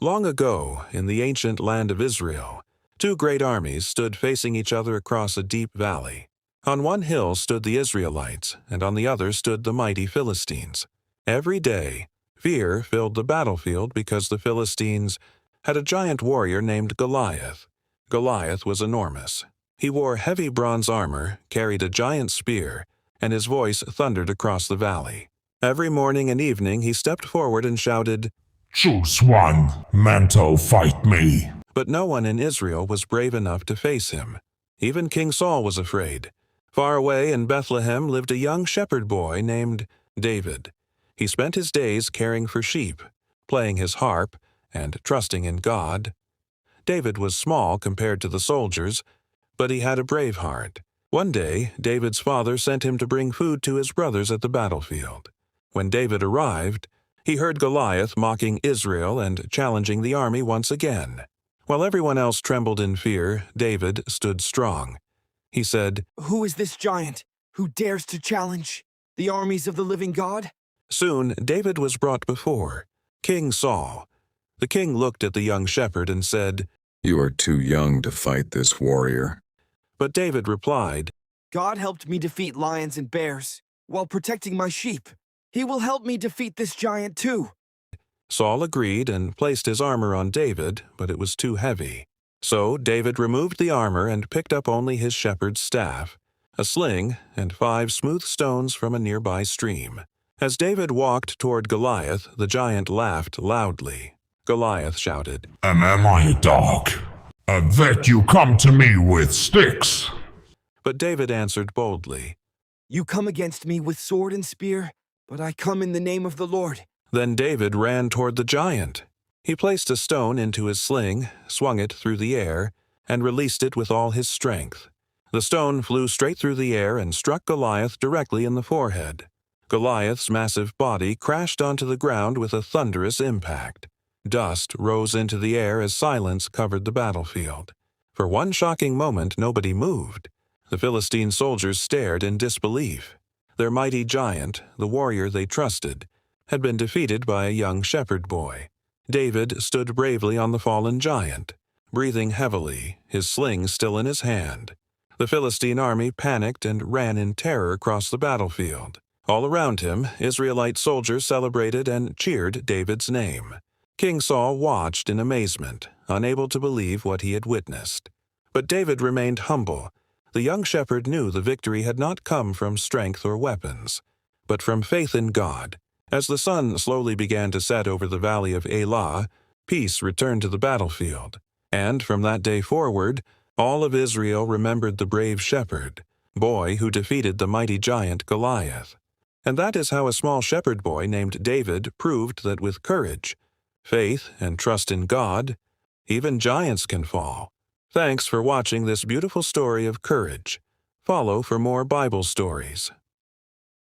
Long ago, in the ancient land of Israel, two great armies stood facing each other across a deep valley. On one hill stood the Israelites, and on the other stood the mighty Philistines. Every day, fear filled the battlefield because the Philistines had a giant warrior named Goliath. Goliath was enormous. He wore heavy bronze armor, carried a giant spear, and his voice thundered across the valley. Every morning and evening he stepped forward and shouted, "Choose one, man to fight me." But no one in Israel was brave enough to face him. Even King Saul was afraid. Far away in Bethlehem lived a young shepherd boy named David. He spent his days caring for sheep, playing his harp, and trusting in God. David was small compared to the soldiers, but he had a brave heart. One day, David's father sent him to bring food to his brothers at the battlefield. When David arrived, he heard Goliath mocking Israel and challenging the army once again. While everyone else trembled in fear, David stood strong. He said, "Who is this giant who dares to challenge the armies of the living God?" Soon David was brought before King Saul. The king looked at the young shepherd and said, "You are too young to fight this warrior." But David replied, "God helped me defeat lions and bears while protecting my sheep. He will help me defeat this giant too." Saul agreed and placed his armor on David, but it was too heavy. So David removed the armor and picked up only his shepherd's staff, a sling, and 5 smooth stones from a nearby stream. As David walked toward Goliath, the giant laughed loudly. Goliath shouted, "And am I a dog, that you come to me with sticks?" But David answered boldly, "You come against me with sword and spear, but I come in the name of the Lord." Then David ran toward the giant. He placed a stone into his sling, swung it through the air, and released it with all his strength. The stone flew straight through the air and struck Goliath directly in the forehead. Goliath's massive body crashed onto the ground with a thunderous impact. Dust rose into the air as silence covered the battlefield. For one shocking moment, nobody moved. The Philistine soldiers stared in disbelief. Their mighty giant, the warrior they trusted, had been defeated by a young shepherd boy. David stood bravely on the fallen giant, breathing heavily, his sling still in his hand. The Philistine army panicked and ran in terror across the battlefield. All around him, Israelite soldiers celebrated and cheered David's name. King Saul watched in amazement, unable to believe what he had witnessed. But David remained humble. The young shepherd knew the victory had not come from strength or weapons, but from faith in God. As the sun slowly began to set over the valley of Elah, peace returned to the battlefield. And from that day forward, all of Israel remembered the brave shepherd boy who defeated the mighty giant Goliath. And that is how a small shepherd boy named David proved that with courage, faith, and trust in God, even giants can fall. Thanks for watching this beautiful story of courage. Follow for more Bible stories.